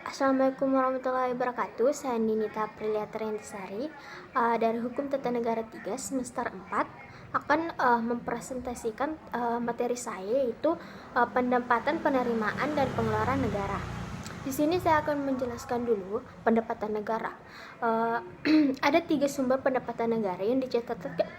Assalamualaikum warahmatullahi wabarakatuh. Saya Ninita Aprilia Triantisari dari Hukum Tata Negara 3 semester 4 akan mempresentasikan materi saya, yaitu pendapatan, penerimaan, dan pengeluaran negara. Di sini saya akan menjelaskan dulu pendapatan negara. Ada 3 sumber pendapatan negara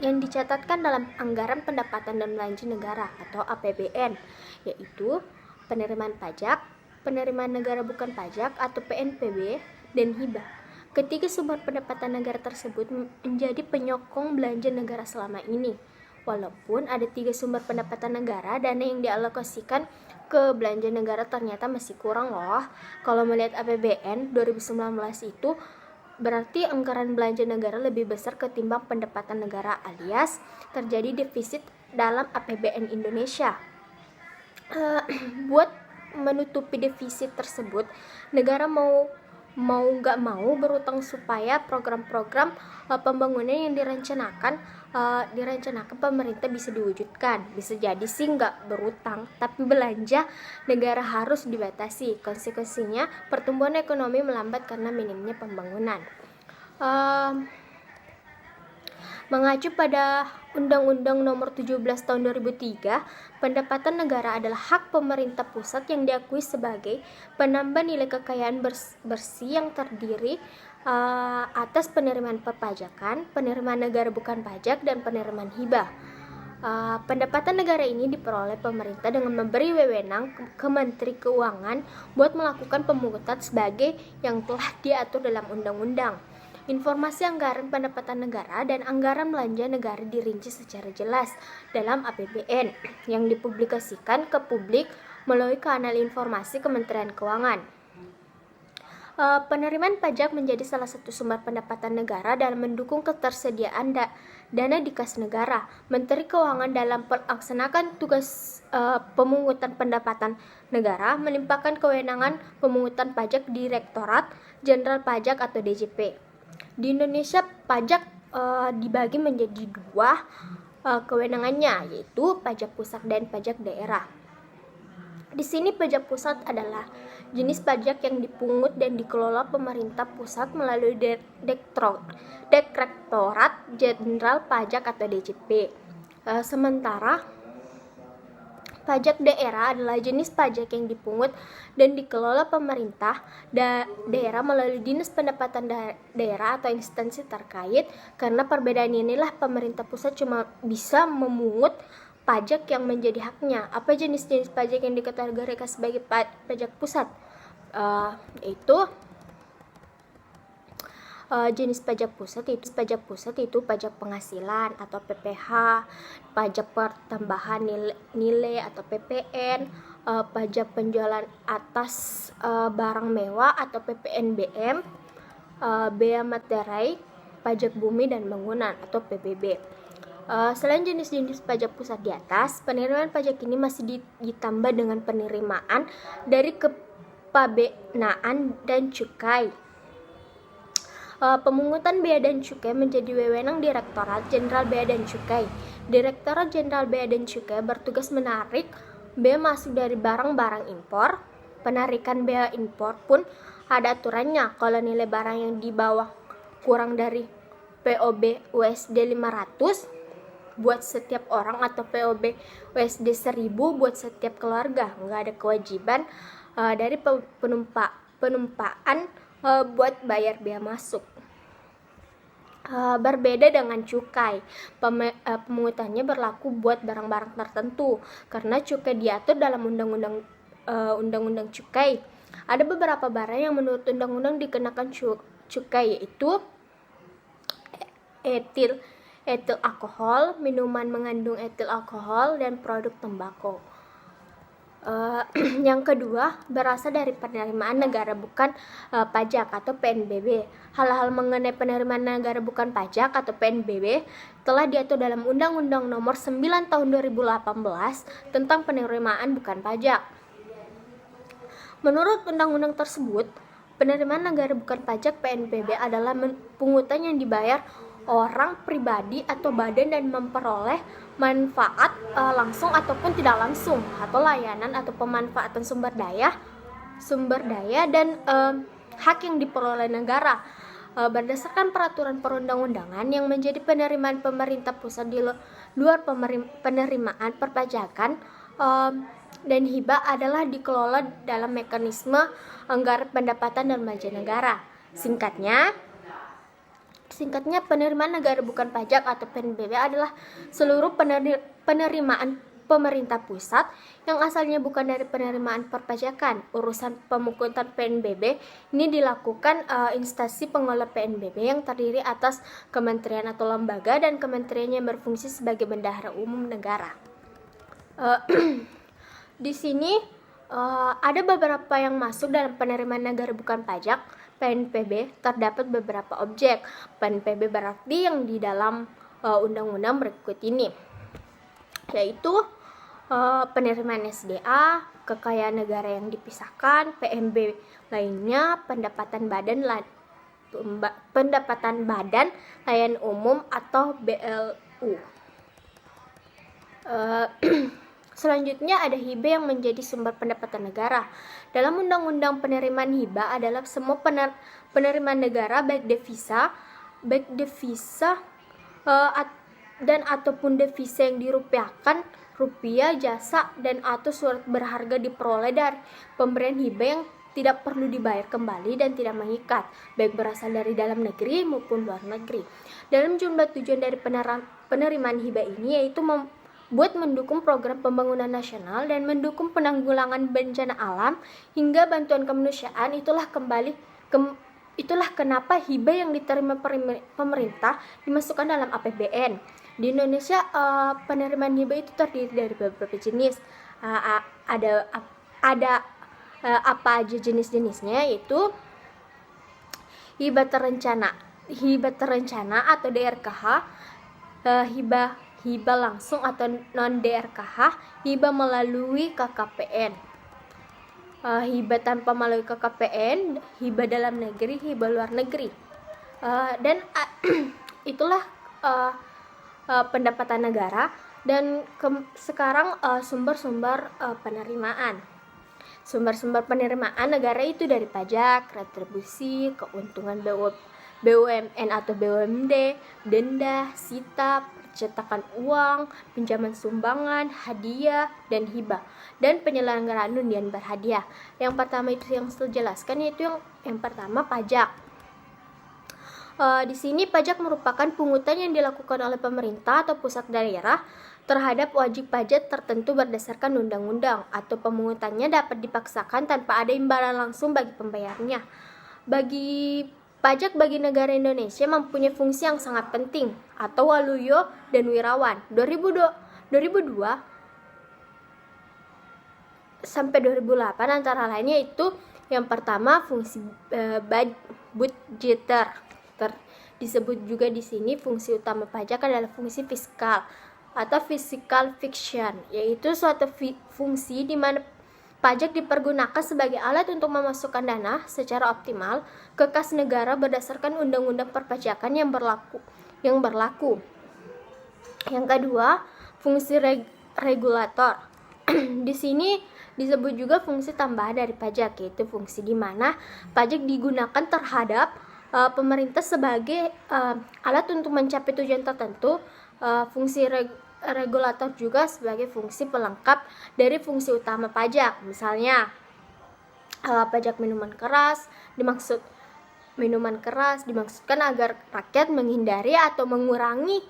yang dicatatkan dalam Anggaran Pendapatan dan Belanja Negara atau APBN, yaitu penerimaan pajak, penerimaan negara bukan pajak atau PNBP, dan hibah. Ketiga sumber pendapatan negara tersebut menjadi penyokong belanja negara selama ini. Walaupun ada 3 sumber pendapatan negara, dana yang dialokasikan ke belanja negara ternyata masih kurang loh. Kalau melihat APBN 2019 itu berarti anggaran belanja negara lebih besar ketimbang pendapatan negara, alias terjadi defisit dalam APBN Indonesia. Buat menutupi defisit tersebut, negara mau nggak mau berutang supaya program-program pembangunan yang direncanakan pemerintah bisa diwujudkan. Bisa jadi sih nggak berutang, tapi belanja negara harus dibatasi. Konsekuensinya pertumbuhan ekonomi melambat karena minimnya pembangunan. Mengacu pada Undang-Undang Nomor 17 Tahun 2003, pendapatan negara adalah hak pemerintah pusat yang diakui sebagai penambah nilai kekayaan bersih yang terdiri atas penerimaan perpajakan, penerimaan negara bukan pajak, dan penerimaan hibah. Pendapatan negara ini diperoleh pemerintah dengan memberi wewenang ke Menteri Keuangan buat melakukan pemungutan sebagai yang telah diatur dalam undang-undang. Informasi anggaran pendapatan negara dan anggaran belanja negara dirinci secara jelas dalam APBN yang dipublikasikan ke publik melalui kanal informasi Kementerian Keuangan. Penerimaan pajak menjadi salah satu sumber pendapatan negara dalam mendukung ketersediaan dana di kas negara. Menteri Keuangan dalam melaksanakan tugas pemungutan pendapatan negara melimpahkan kewenangan pemungutan pajak Direktorat Jenderal Pajak atau DJP. Di Indonesia, pajak dibagi menjadi 2 kewenangannya, yaitu pajak pusat dan pajak daerah. Di sini pajak pusat adalah jenis pajak yang dipungut dan dikelola pemerintah pusat melalui Direktorat Jenderal Pajak atau DJP. Sementara pajak daerah adalah jenis pajak yang dipungut dan dikelola pemerintah daerah melalui Dinas Pendapatan Daerah atau instansi terkait. Karena perbedaan inilah pemerintah pusat cuma bisa memungut pajak yang menjadi haknya. Apa jenis-jenis pajak yang dikategorikan sebagai pajak pusat? Yaitu jenis pajak pusat itu pajak penghasilan atau PPH, pajak pertambahan nilai atau PPN, pajak penjualan atas barang mewah atau PPNBM, bea materai, pajak bumi dan bangunan atau PBB. Selain jenis-jenis pajak pusat di atas, penerimaan pajak ini masih ditambah dengan penerimaan dari kepabeanan dan cukai. Pemungutan bea dan cukai menjadi wewenang Direktorat Jenderal Bea dan Cukai. Direktorat Jenderal Bea dan Cukai bertugas menarik bea masuk dari barang-barang impor. Penarikan bea impor pun ada aturannya. Kalau nilai barang yang di bawah kurang dari POB USD 500 buat setiap orang atau POB USD 1000 buat setiap keluarga. Nggak ada kewajiban dari penumpaan buat bayar bea masuk. Berbeda dengan cukai, pemungutannya berlaku buat barang-barang tertentu karena cukai diatur dalam undang-undang cukai. Ada beberapa barang yang menurut undang-undang dikenakan cukai, yaitu etil alkohol, minuman mengandung etil alkohol, dan produk tembakau. Yang kedua berasal dari penerimaan negara bukan pajak atau PNBP. Hal-hal mengenai penerimaan negara bukan pajak atau PNBP telah diatur dalam Undang-Undang Nomor 9 Tahun 2018 tentang penerimaan bukan pajak. Menurut undang-undang tersebut, penerimaan negara bukan pajak PNBP adalah pungutan yang dibayar orang pribadi atau badan dan memperoleh manfaat langsung ataupun tidak langsung atau layanan atau pemanfaatan sumber daya sumber daya dan hak yang diperoleh negara berdasarkan peraturan perundang-undangan yang menjadi penerimaan pemerintah pusat di luar penerimaan perpajakan dan hibah adalah dikelola dalam mekanisme anggaran pendapatan dan belanja negara. Singkatnya, penerimaan negara bukan pajak atau PNBP adalah seluruh penerimaan pemerintah pusat yang asalnya bukan dari penerimaan perpajakan. Urusan pemungutan PNBP ini dilakukan instansi pengelola PNBP yang terdiri atas kementerian atau lembaga dan kementerian yang berfungsi sebagai bendahara umum negara. Di sini ada beberapa yang masuk dalam penerimaan negara bukan pajak PNBP. Terdapat beberapa objek PNBP berarti yang di dalam undang-undang berikut ini, yaitu penerimaan SDA, kekayaan negara yang dipisahkan, PMB lainnya, pendapatan badan layanan umum atau BLU. Selanjutnya ada hibah yang menjadi sumber pendapatan negara. Dalam Undang-Undang Penerimaan Hibah adalah semua penerimaan negara baik devisa dan ataupun devisa yang dirupiahkan, rupiah, jasa, dan atau surat berharga diperoleh dari pemberian hibah yang tidak perlu dibayar kembali dan tidak mengikat, baik berasal dari dalam negeri maupun luar negeri. Dalam jumlah tujuan dari penerimaan hibah ini yaitu buat mendukung program pembangunan nasional dan mendukung penanggulangan bencana alam hingga bantuan kemanusiaan. Itulah kenapa hibah yang diterima pemerintah dimasukkan dalam APBN. Di Indonesia penerimaan hibah itu terdiri dari beberapa jenis. Ada apa aja jenis-jenisnya, yaitu hibah terencana atau DRKH, hibah langsung atau non DRKH, hibah melalui KKPN, hibah tanpa melalui KKPN, hibah dalam negeri, hibah luar negeri, dan itulah pendapatan negara. Dan sekarang sumber-sumber penerimaan. Sumber-sumber penerimaan negara itu dari pajak, retribusi, keuntungan BUMN atau BUMD, denda, sita, percetakan uang, pinjaman sumbangan, hadiah, dan hibah, dan penyelenggaraan undian berhadiah. Yang pertama itu yang saya jelaskan, yaitu yang pertama pajak. Di sini pajak merupakan pungutan yang dilakukan oleh pemerintah atau pusat daerah terhadap wajib pajak tertentu berdasarkan undang-undang, atau pemungutannya dapat dipaksakan tanpa ada imbalan langsung bagi pembayarnya. Pajak bagi negara Indonesia mempunyai fungsi yang sangat penting, atau waluyo dan wirawan. 2002 sampai 2008 antara lainnya itu yang pertama fungsi budgeter. Disebut juga di sini fungsi utama pajak adalah fungsi fiskal atau fiscal fiction, yaitu suatu fungsi di mana pajak dipergunakan sebagai alat untuk memasukkan dana secara optimal ke kas negara berdasarkan undang-undang perpajakan yang berlaku. Yang kedua, fungsi regulator. Di sini disebut juga fungsi tambahan dari pajak, yaitu fungsi di mana pajak digunakan terhadap pemerintah sebagai alat untuk mencapai tujuan tertentu. Fungsi regulator juga sebagai fungsi pelengkap dari fungsi utama pajak. Misalnya pajak minuman keras dimaksudkan agar rakyat menghindari atau mengurangi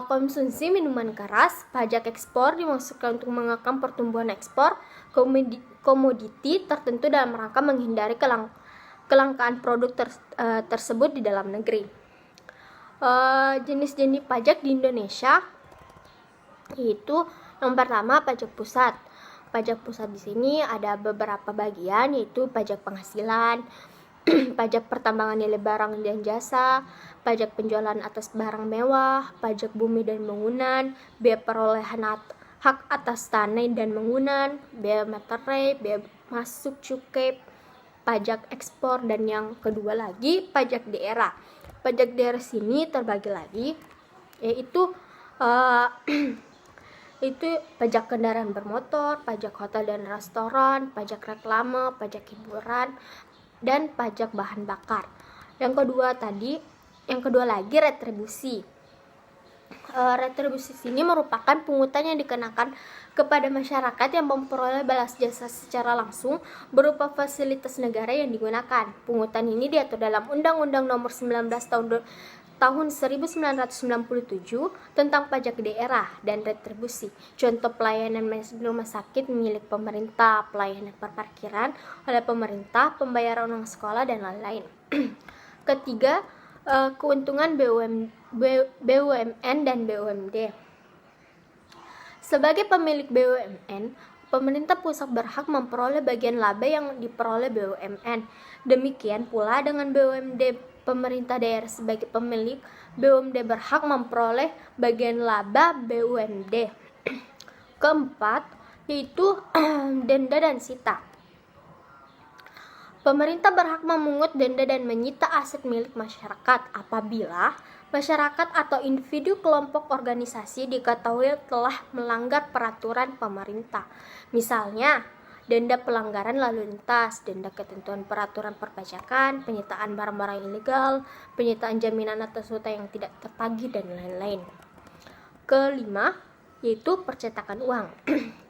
konsumsi minuman keras. Pajak ekspor dimaksudkan untuk mengekang pertumbuhan ekspor komoditi tertentu dalam rangka menghindari kelangkaan produk tersebut di dalam negeri. Jenis-jenis pajak di Indonesia yaitu yang pertama pajak pusat. Pajak pusat di sini ada beberapa bagian, yaitu pajak penghasilan, pajak pertambangan nilai barang dan jasa, pajak penjualan atas barang mewah, pajak bumi dan bangunan, biaya perolehan hak atas tanah dan bangunan, biaya materai, biaya masuk cukai, pajak ekspor, dan yang kedua lagi pajak daerah. Pajak daerah sini terbagi lagi, yaitu itu pajak kendaraan bermotor, pajak hotel dan restoran, pajak reklame, pajak hiburan, dan pajak bahan bakar. Yang kedua lagi retribusi. Retribusi ini merupakan pungutan yang dikenakan kepada masyarakat yang memperoleh balas jasa secara langsung berupa fasilitas negara yang digunakan. Pungutan ini diatur dalam Undang-Undang Nomor 19 tahun 1997 tentang pajak daerah dan retribusi. Contoh pelayanan rumah sakit milik pemerintah, pelayanan parkiran oleh pemerintah, pembayaran uang sekolah, dan lain-lain. Ketiga, keuntungan BUMN dan BUMD. Sebagai pemilik BUMN, pemerintah pusat berhak memperoleh bagian laba yang diperoleh BUMN. Demikian pula dengan BUMD, pemerintah daerah sebagai pemilik BUMD berhak memperoleh bagian laba BUMD. Keempat, yaitu denda dan sita. Pemerintah berhak memungut denda dan menyita aset milik masyarakat apabila masyarakat atau individu, kelompok, organisasi diketahui telah melanggar peraturan pemerintah. Misalnya, denda pelanggaran lalu lintas, denda ketentuan peraturan perpajakan, penyitaan barang-barang ilegal, penyitaan jaminan atas hutang yang tidak tertagih, dan lain-lain. Kelima, yaitu percetakan uang.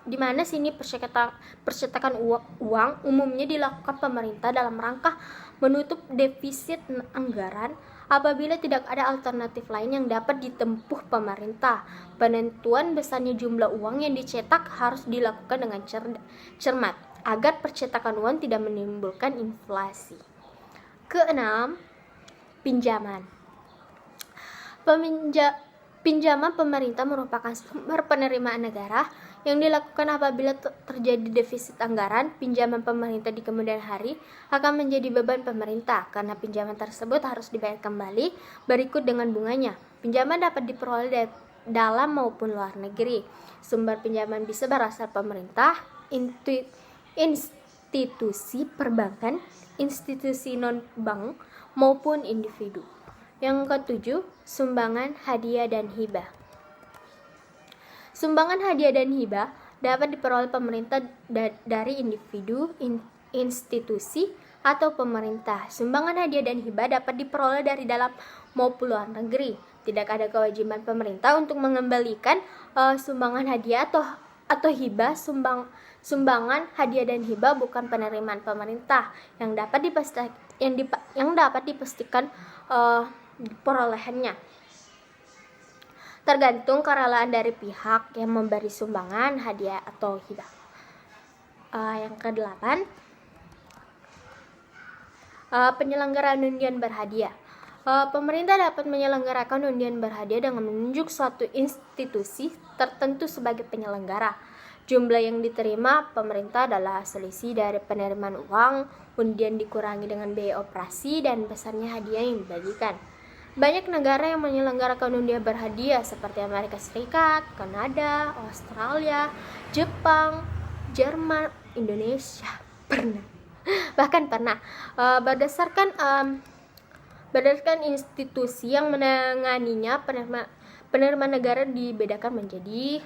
Di mana sini percetakan uang umumnya dilakukan pemerintah dalam rangka menutup defisit anggaran apabila tidak ada alternatif lain yang dapat ditempuh pemerintah. Penentuan besarnya jumlah uang yang dicetak harus dilakukan dengan cermat agar percetakan uang tidak menimbulkan inflasi. Keenam, pinjaman. Pinjaman pemerintah merupakan sumber penerimaan negara yang dilakukan apabila terjadi defisit anggaran. Pinjaman pemerintah di kemudian hari akan menjadi beban pemerintah karena pinjaman tersebut harus dibayar kembali berikut dengan bunganya. Pinjaman dapat diperoleh dari dalam maupun luar negeri. Sumber pinjaman bisa berasal pemerintah, institusi perbankan, institusi non-bank, maupun individu. Yang ketujuh, sumbangan, hadiah, dan hibah. Sumbangan, hadiah, dan hibah dapat diperoleh pemerintah dari individu, institusi, atau pemerintah. Sumbangan, hadiah, dan hibah dapat diperoleh dari dalam maupun luar negeri. Tidak ada kewajiban pemerintah untuk mengembalikan sumbangan hadiah atau hibah. Sumbangan, hadiah, dan hibah bukan penerimaan pemerintah yang dapat dipastikan perolehannya. Tergantung kerelaan dari pihak yang memberi sumbangan, hadiah, atau hibah. Yang kedelapan, penyelenggaraan undian berhadiah. Pemerintah dapat menyelenggarakan undian berhadiah dengan menunjuk suatu institusi tertentu sebagai penyelenggara. Jumlah yang diterima pemerintah adalah selisih dari penerimaan uang. Undian dikurangi dengan biaya operasi dan besarnya hadiah yang dibagikan. Banyak negara yang menyelenggarakan undian berhadiah seperti Amerika Serikat, Kanada, Australia, Jepang, Jerman, Indonesia bahkan pernah. Berdasarkan institusi yang menanganinya, penerimaan negara dibedakan menjadi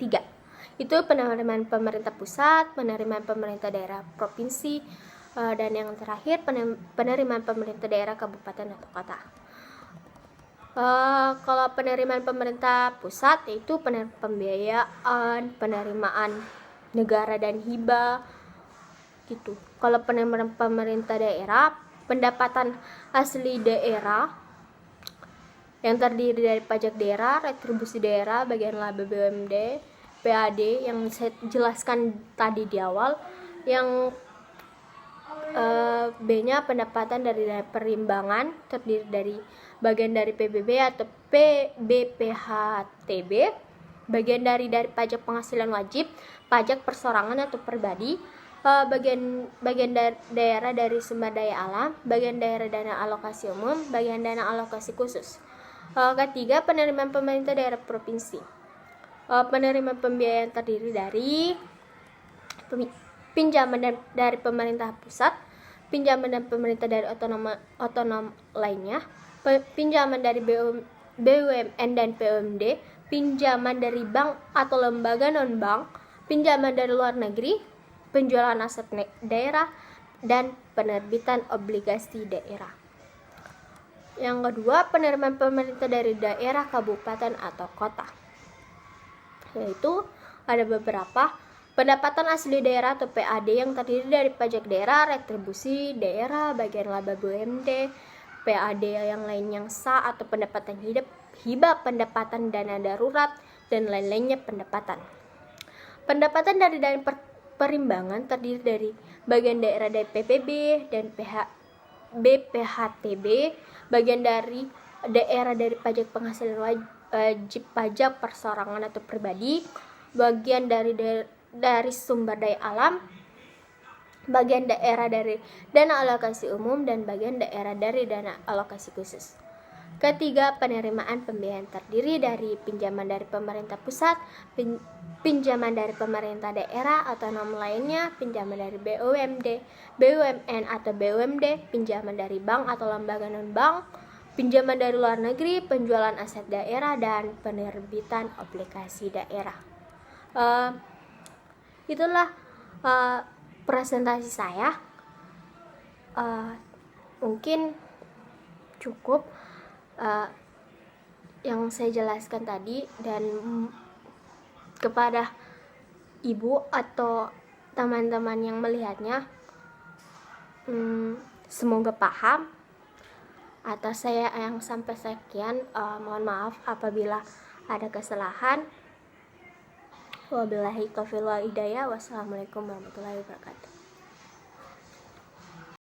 3. Itu penerimaan pemerintah pusat, penerimaan pemerintah daerah provinsi, dan yang terakhir penerimaan pemerintah daerah kabupaten atau kota. Kalau penerimaan pemerintah pusat yaitu pembiayaan, penerimaan negara dan hibah gitu. Kalau penerimaan pemerintah daerah, pendapatan asli daerah yang terdiri dari pajak daerah, retribusi daerah, bagian laba BUMD, PAD yang saya jelaskan tadi di awal. Yang B-nya pendapatan dari perimbangan terdiri dari bagian dari PBB atau PBPHTB, bagian dari pajak penghasilan wajib, pajak persorangan atau pribadi, bagian daerah dari sumber daya alam, bagian daerah dana alokasi umum, bagian dana alokasi khusus. Ketiga, penerimaan pemerintah daerah provinsi. Penerimaan pembiayaan terdiri dari pinjaman dari pemerintah pusat, pinjaman dari pemerintah dari otonom lainnya, pinjaman dari BUMN dan PUMD, pinjaman dari bank atau lembaga non-bank, pinjaman dari luar negeri, penjualan aset daerah, dan penerbitan obligasi daerah. Yang kedua, penerimaan pemerintah dari daerah, kabupaten, atau kota, yaitu ada beberapa: pendapatan asli daerah atau PAD yang terdiri dari pajak daerah, retribusi daerah, bagian laba BUMD, PAD yang lain yang sah atau pendapatan hibah, pendapatan dana darurat, dan lain-lainnya pendapatan. Pendapatan dari dana perimbangan terdiri dari bagian daerah dari PPB dan BPHTB, bagian dari daerah dari pajak penghasilan wajib pajak perseorangan atau pribadi, bagian dari sumber daya alam, bagian daerah dari dana alokasi umum, dan bagian daerah dari dana alokasi khusus. Ketiga, penerimaan pembiayaan terdiri dari pinjaman dari pemerintah pusat, pinjaman dari pemerintah daerah otonom lainnya, pinjaman dari BUMD, BUMN atau BUMD, pinjaman dari bank atau lembaga non-bank, pinjaman dari luar negeri, penjualan aset daerah, dan penerbitan obligasi daerah. Itulah presentasi saya. Mungkin cukup yang saya jelaskan tadi, dan kepada ibu atau teman-teman yang melihatnya, semoga paham. Atas saya yang sampai sekian, mohon maaf apabila ada kesalahan. Wabillahi taufiq wal hidayah. Wassalamualaikum warahmatullahi wabarakatuh.